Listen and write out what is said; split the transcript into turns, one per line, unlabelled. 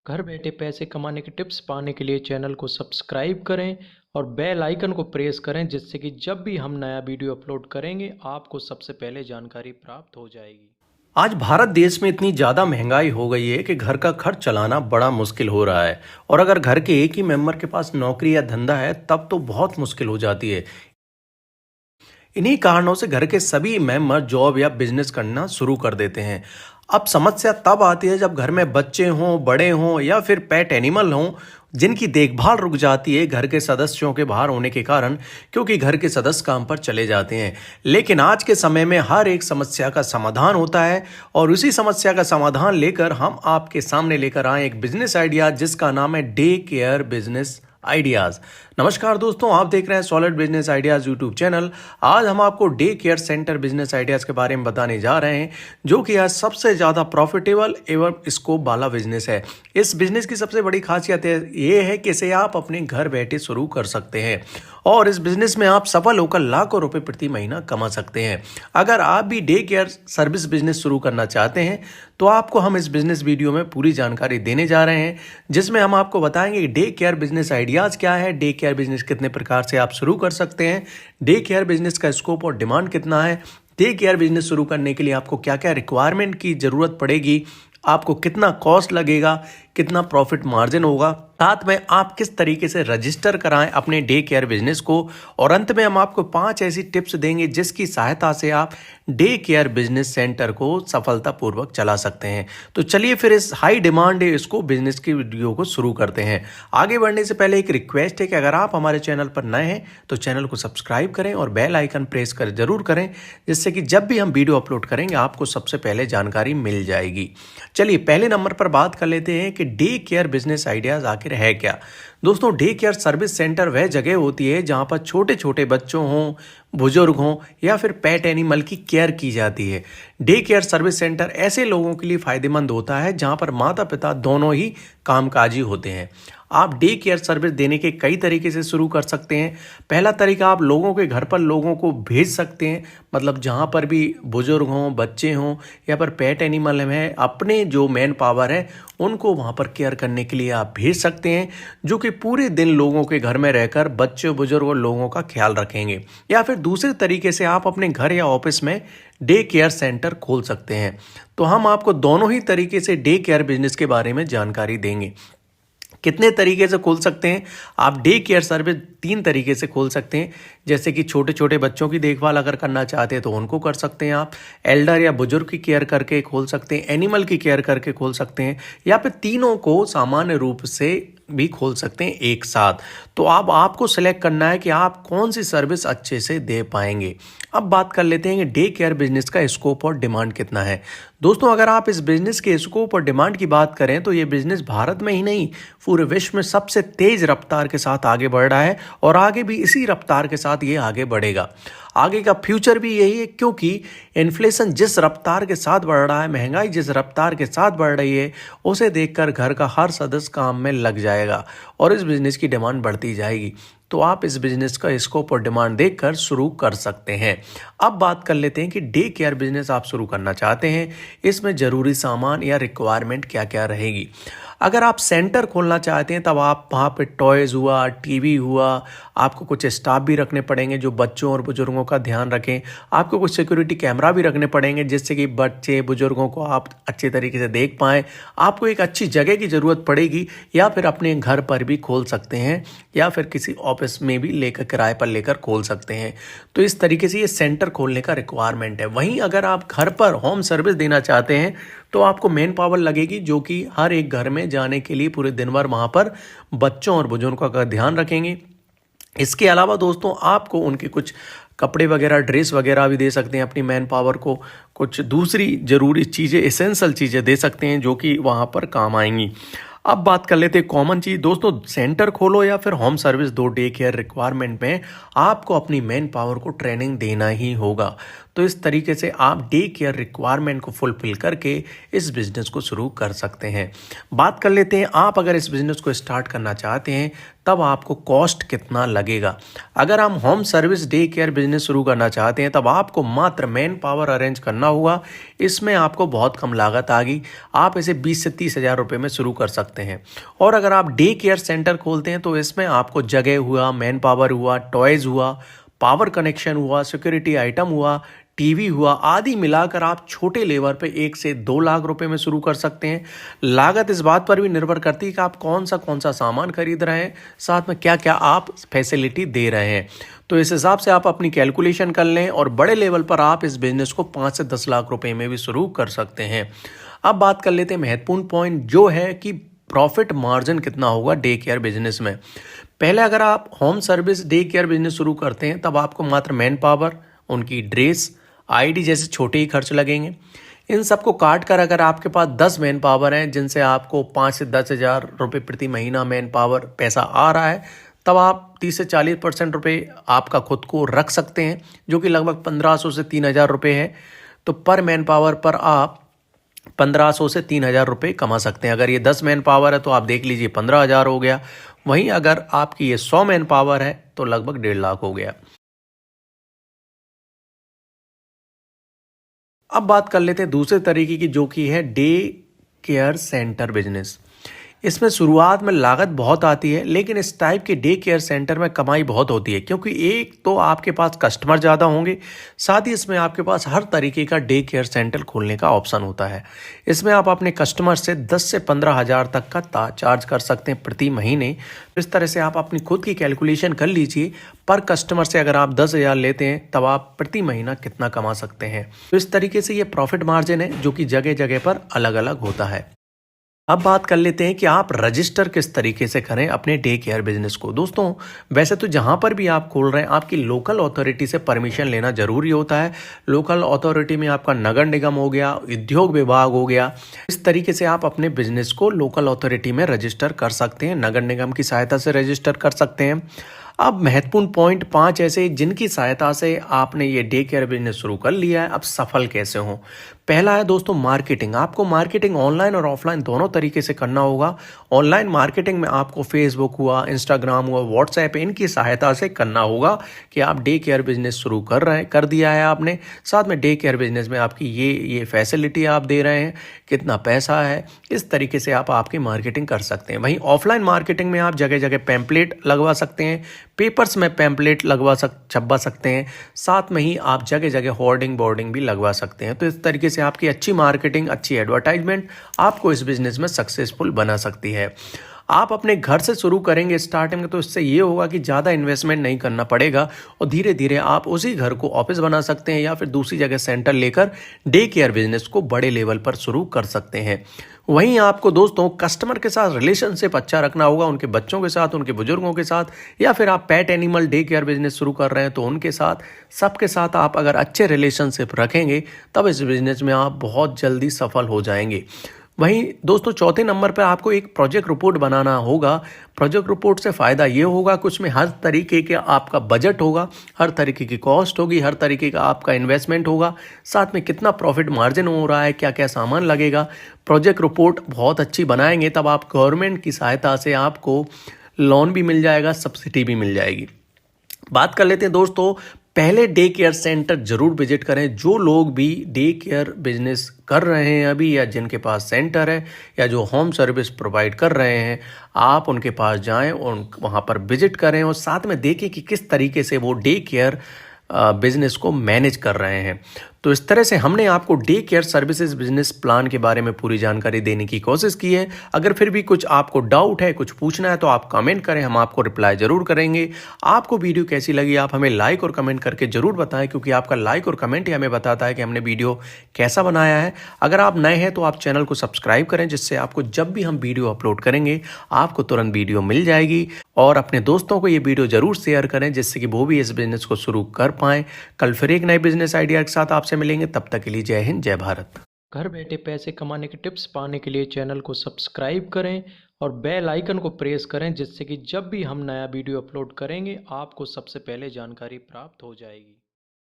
घर बैठे पैसे कमाने के टिप्स पाने के लिए चैनल को सब्सक्राइब करें और बेल आइकन को प्रेस करें, जिससे कि जब भी हम नया वीडियो अपलोड करेंगे आपको सबसे पहले जानकारी प्राप्त हो जाएगी।
आज भारत देश में इतनी ज़्यादा महंगाई हो गई है कि घर का खर्च चलाना बड़ा मुश्किल हो रहा है। और अगर घर के एक ही मेंबर के पास नौकरी या धंधा है तब तो बहुत मुश्किल हो जाती है। इन्हीं कारणों से घर के सभी मेंबर जॉब या बिजनेस करना शुरू कर देते हैं। अब समस्या तब आती है जब घर में बच्चे हों, बड़े हों या फिर पेट एनिमल हों, जिनकी देखभाल रुक जाती है घर के सदस्यों के बाहर होने के कारण, क्योंकि घर के सदस्य काम पर चले जाते हैं। लेकिन आज के समय में हर एक समस्या का समाधान होता है और उसी समस्या का समाधान लेकर हम आपके सामने लेकर आए एक बिजनेस आइडिया जिसका नाम है डे केयर बिजनेस आइडियाज। नमस्कार दोस्तों, आप देख रहे हैं solid business ideas YouTube channel. आज हम आपको day care centre business ideas के बारे में बताने जा रहे हैं, जो कि आज सबसे ज़्यादा प्रॉफिटेबल एवं स्कोप वाला बिजनेस है। इस बिजनेस की सबसे बड़ी खासियत ये है कि इसे आप अपने घर बैठे शुरू कर सकते हैं और इस बिजनेस में आप सफल होकर लाखों रुपए प्रति महीना कमा सकते हैं। अगर आप भी डे केयर सर्विस बिजनेस शुरू करना चाहते हैं तो आपको हम इस बिजनेस वीडियो में पूरी जानकारी देने जा रहे हैं, जिसमें हम आपको बताएंगे कि डे केयर बिजनेस आइडियाज क्या है, डे केयर बिजनेस कितने प्रकार से आप शुरू कर सकते हैं, डे केयर बिजनेस का स्कोप और डिमांड कितना है, डे केयर बिजनेस शुरू करने के लिए आपको क्या क्या रिक्वायरमेंट की जरूरत पड़ेगी, आपको कितना कॉस्ट लगेगा, कितना प्रॉफिट मार्जिन होगा, साथ में आप किस तरीके से रजिस्टर कराएं अपने डे केयर बिजनेस को, और अंत में हम आपको 5 ऐसी टिप्स देंगे जिसकी सहायता से आप डे केयर बिजनेस सेंटर को सफलतापूर्वक चला सकते हैं। तो चलिए फिर इस हाई डिमांड इसको बिजनेस की वीडियो को शुरू करते हैं। आगे बढ़ने से पहले एक रिक्वेस्ट है कि अगर आप हमारे चैनल पर नए हैं तो चैनल को सब्सक्राइब करें और बेल आइकन प्रेस कर जरूर करें, जिससे कि जब भी हम वीडियो अपलोड करेंगे आपको सबसे पहले जानकारी मिल जाएगी। चलिए पहले नंबर पर बात कर लेते हैं कि डे केयर बिजनेस आइडियाज आखिर है क्या। दोस्तों, डे केयर सर्विस सेंटर वह जगह होती है जहां पर छोटे छोटे बच्चों हों, बुजुर्ग हों या फिर पेट एनिमल की केयर की जाती है। डे केयर सर्विस सेंटर ऐसे लोगों के लिए फायदेमंद होता है जहां पर माता पिता दोनों ही कामकाजी होते हैं। आप डे केयर सर्विस देने के कई तरीके से शुरू कर सकते हैं। पहला तरीका, आप लोगों के घर पर लोगों को भेज सकते हैं, मतलब जहां पर भी बुजुर्ग हों, बच्चे हों या पर पेट एनिमल हैं, अपने जो मैन पावर है उनको वहां पर केयर करने के लिए आप भेज सकते हैं, जो कि पूरे दिन लोगों के घर में रहकर बच्चे, बुजुर्ग और लोगों का ख्याल रखेंगे। या फिर दूसरे तरीके से आप अपने घर या ऑफिस में डे केयर सेंटर खोल सकते हैं। तो हम आपको दोनों ही तरीके से डे केयर बिजनेस के बारे में जानकारी देंगे। कितने तरीके से खोल सकते हैं आप डे केयर सर्विस? 3 तरीके से खोल सकते हैं। जैसे कि छोटे छोटे बच्चों की देखभाल अगर करना चाहते हैं तो उनको कर सकते हैं आप, एल्डर या बुजुर्ग की केयर करके खोल सकते हैं, एनिमल की केयर करके खोल सकते हैं, या फिर तीनों को सामान्य रूप से भी खोल सकते हैं एक साथ। तो अब आपको सिलेक्ट करना है कि आप कौन सी सर्विस अच्छे से दे पाएंगे। अब बात कर लेते हैं कि डे केयर बिजनेस का स्कोप और डिमांड कितना है। दोस्तों, अगर आप इस बिजनेस के स्कोप और डिमांड की बात करें तो ये बिजनेस भारत में ही नहीं पूरे विश्व में सबसे तेज रफ्तार के साथ आगे बढ़ रहा है और आगे भी इसी रफ्तार के साथ ये आगे बढ़ेगा। आगे का फ्यूचर भी यही है, क्योंकि इन्फ्लेशन जिस रफ्तार के साथ बढ़ रहा है, महंगाई जिस रफ्तार के साथ बढ़ रही है, उसे देखकर घर का हर सदस्य काम में लग जाएगा और इस बिजनेस की डिमांड बढ़ती जाएगी। तो आप इस बिजनेस का स्कोप और डिमांड देखकर शुरू कर सकते हैं। अब बात कर लेते हैं कि डे केयर बिजनेस आप शुरू करना चाहते हैं, इसमें जरूरी सामान या रिक्वायरमेंट क्या क्या रहेगी। अगर आप सेंटर खोलना चाहते हैं तब आप वहाँ पे टॉयज़ हुआ, टीवी हुआ, आपको कुछ स्टाफ भी रखने पड़ेंगे जो बच्चों और बुजुर्गों का ध्यान रखें। आपको कुछ सिक्योरिटी कैमरा भी रखने पड़ेंगे जिससे कि बच्चे बुजुर्गों को आप अच्छे तरीके से देख पाएँ। आपको एक अच्छी जगह की ज़रूरत पड़ेगी, या फिर अपने घर पर भी खोल सकते हैं या फिर किसी ऑफिस में भी लेकर किराए पर लेकर खोल सकते हैं। तो इस तरीके से ये सेंटर खोलने का रिक्वायरमेंट है। वहीं अगर आप घर पर होम सर्विस देना चाहते हैं तो आपको मैन पावर लगेगी, जो कि हर एक घर में जाने के लिए पूरे दिन भर वहाँ पर बच्चों और बुजुर्गों का ध्यान रखेंगे। इसके अलावा दोस्तों, आपको उनके कुछ कपड़े वगैरह, ड्रेस वगैरह भी दे सकते हैं अपनी मैन पावर को। कुछ दूसरी ज़रूरी चीज़ें, एसेंशियल चीज़ें दे सकते हैं जो कि वहाँ पर काम आएंगी। अब बात कर लेते हैं कॉमन चीज़। दोस्तों, सेंटर खोलो या फिर होम सर्विस दो, डे केयर रिक्वायरमेंट में आपको अपनी मैन पावर को ट्रेनिंग देना ही होगा। तो इस तरीके से आप डे केयर रिक्वायरमेंट को फुलफिल करके इस बिजनेस को शुरू कर सकते हैं। बात कर लेते हैं, आप अगर इस बिजनेस को स्टार्ट करना चाहते हैं तब आपको कॉस्ट कितना लगेगा। अगर हम home service day care business शुरू करना चाहते हैं तब आपको मात्र मैन पावर अरेंज करना होगा। इसमें आपको बहुत कम लागत आएगी, आप इसे 20 से 30 हज़ार रुपये में शुरू कर सकते हैं। और अगर आप डे केयर सेंटर खोलते हैं तो इसमें आपको जगह हुआ, मैन पावर हुआ, टॉयज़ हुआ, पावर कनेक्शन हुआ, सिक्योरिटी आइटम हुआ, टीवी हुआ, आदि मिलाकर आप छोटे लेवल पे 1 से 2 लाख रुपए में शुरू कर सकते हैं। लागत इस बात पर भी निर्भर करती है कि आप कौन सा सामान खरीद रहे हैं, साथ में क्या क्या आप फैसिलिटी दे रहे हैं। तो इस हिसाब से आप अपनी कैलकुलेशन कर लें और बड़े लेवल पर आप इस बिजनेस को 5 से 10 लाख रुपए में भी शुरू कर सकते हैं। अब बात कर लेते हैं महत्वपूर्ण पॉइंट जो है कि प्रॉफिट मार्जिन कितना होगा डे केयर बिजनेस में। पहले अगर आप home service day care business शुरू करते हैं तब आपको मात्र मैन पावर, उनकी ड्रेस, आईडी जैसे छोटे ही खर्च लगेंगे। इन सबको काट कर अगर आपके पास 10 मैन पावर हैं जिनसे आपको 5 से 10 हज़ार रुपये प्रति महीना मैन पावर पैसा आ रहा है, तब आप 30 से 40% रुपये आपका खुद को रख सकते हैं, जो कि लगभग 1500 से 3000 रुपये है। तो पर मैन पावर पर आप 1500 से 3000 रुपये कमा सकते हैं। अगर ये 10 मैन पावर है तो आप देख लीजिए 15,000 हो गया। वहीं अगर आपकी ये 100 मैन पावर है तो लगभग 1.5 लाख हो गया। अब बात कर लेते हैं दूसरे तरीके की, जो कि है डे केयर सेंटर बिजनेस। इसमें शुरुआत में लागत बहुत आती है, लेकिन इस टाइप के डे केयर सेंटर में कमाई बहुत होती है, क्योंकि एक तो आपके पास कस्टमर ज़्यादा होंगे, साथ ही इसमें आपके पास हर तरीके का डे केयर सेंटर खोलने का ऑप्शन होता है। इसमें आप अपने कस्टमर से 10 से 15 हज़ार तक का चार्ज कर सकते हैं प्रति महीने। इस तरह से आप अपनी खुद की कैलकुलेशन कर लीजिए, पर कस्टमर से अगर आप 10,000 लेते हैं तब आप प्रति महीना कितना कमा सकते हैं। तो इस तरीके से ये प्रॉफिट मार्जिन है जो कि जगह जगह पर अलग अलग होता है। अब बात कर लेते हैं कि आप रजिस्टर किस तरीके से करें अपने डे केयर बिजनेस को। दोस्तों, वैसे तो जहां पर भी आप खोल रहे हैं आपकी लोकल अथॉरिटी से परमिशन लेना जरूरी होता है। लोकल अथॉरिटी में आपका नगर निगम हो गया, उद्योग विभाग हो गया, इस तरीके से आप अपने बिजनेस को लोकल अथॉरिटी में रजिस्टर कर सकते हैं, नगर निगम की सहायता से रजिस्टर कर सकते हैं। अब महत्वपूर्ण पॉइंट 5 ऐसे जिनकी सहायता से आपने ये डे केयर बिजनेस शुरू कर लिया है, अब सफल कैसे हो। पहला है दोस्तों मार्केटिंग। आपको मार्केटिंग ऑनलाइन और ऑफलाइन दोनों तरीके से करना होगा। ऑनलाइन मार्केटिंग में आपको फेसबुक हुआ, इंस्टाग्राम हुआ, व्हाट्सएप, इनकी सहायता से करना होगा कि आप डे केयर बिजनेस शुरू कर दिया है आपने, साथ में डे केयर बिजनेस में आपकी ये फैसिलिटी आप दे रहे हैं, कितना पैसा है, इस तरीके से आप आपकी मार्केटिंग कर सकते हैं। वहीं ऑफलाइन मार्केटिंग में आप जगह जगह पैम्पलेट लगवा सकते हैं, पेपर्स में पैम्पलेट छपवा सकते हैं, साथ में ही आप जगह जगह होर्डिंग बोर्डिंग भी लगवा सकते हैं। तो इस तरीके से आपकी अच्छी मार्केटिंग, अच्छी एडवर्टाइजमेंट आपको इस बिजनेस में सक्सेसफुल बना सकती है। आप अपने घर से शुरू करेंगे स्टार्टिंग में, तो इससे ये होगा कि ज़्यादा इन्वेस्टमेंट नहीं करना पड़ेगा और धीरे धीरे आप उसी घर को ऑफिस बना सकते हैं या फिर दूसरी जगह सेंटर लेकर डे केयर बिजनेस को बड़े लेवल पर शुरू कर सकते हैं। वहीं आपको दोस्तों कस्टमर के साथ रिलेशनशिप अच्छा रखना होगा, उनके बच्चों के साथ, उनके बुजुर्गों के साथ, या फिर आप pet animal day care business शुरू कर रहे हैं तो उनके साथ, सबके साथ आप अगर अच्छे रिलेशनशिप रखेंगे तब इस बिजनेस में आप बहुत जल्दी सफल हो जाएंगे। वहीं दोस्तों चौथे नंबर पर आपको एक प्रोजेक्ट रिपोर्ट बनाना होगा। प्रोजेक्ट रिपोर्ट से फ़ायदा ये होगा कि उसमें हर तरीके के आपका बजट होगा, हर तरीके की कॉस्ट होगी, हर तरीके का आपका इन्वेस्टमेंट होगा, साथ में कितना प्रॉफिट मार्जिन हो रहा है, क्या क्या सामान लगेगा। प्रोजेक्ट रिपोर्ट बहुत अच्छी बनाएंगे तब आप गवर्नमेंट की सहायता से आपको लोन भी मिल जाएगा, सब्सिडी भी मिल जाएगी। बात कर लेते हैं दोस्तों, पहले डे केयर सेंटर जरूर विजिट करें। जो लोग भी डे केयर बिजनेस कर रहे हैं अभी, या जिनके पास सेंटर है, या जो होम सर्विस प्रोवाइड कर रहे हैं, आप उनके पास जाएं और वहां पर विजिट करें और साथ में देखें कि किस तरीके से वो डे केयर बिजनेस को मैनेज कर रहे हैं। तो इस तरह से हमने आपको day care services business plan के बारे में पूरी जानकारी देने की कोशिश की है। अगर फिर भी कुछ आपको डाउट है, कुछ पूछना है, तो आप कमेंट करें, हम आपको रिप्लाई जरूर करेंगे। आपको वीडियो कैसी लगी आप हमें लाइक और कमेंट करके जरूर बताएं, क्योंकि आपका लाइक और कमेंट ही हमें बताता है कि हमने वीडियो कैसा बनाया है। अगर आप नए हैं तो आप चैनल को सब्सक्राइब करें, जिससे आपको जब भी हम वीडियो अपलोड करेंगे आपको तुरंत वीडियो मिल जाएगी। और अपने दोस्तों को ये वीडियो जरूर शेयर करें, जिससे कि वो भी इस बिजनेस को शुरू कर पाएं। कल फिर एक नए बिजनेस आइडिया के साथ आपसे मिलेंगे, तब तक के लिए जय हिंद, जय भारत।
घर बैठे पैसे कमाने के टिप्स पाने के लिए चैनल को सब्सक्राइब करें और बेल आइकन को प्रेस करें, जिससे कि जब भी हम नया वीडियो अपलोड करेंगे आपको सबसे पहले जानकारी प्राप्त हो जाएगी।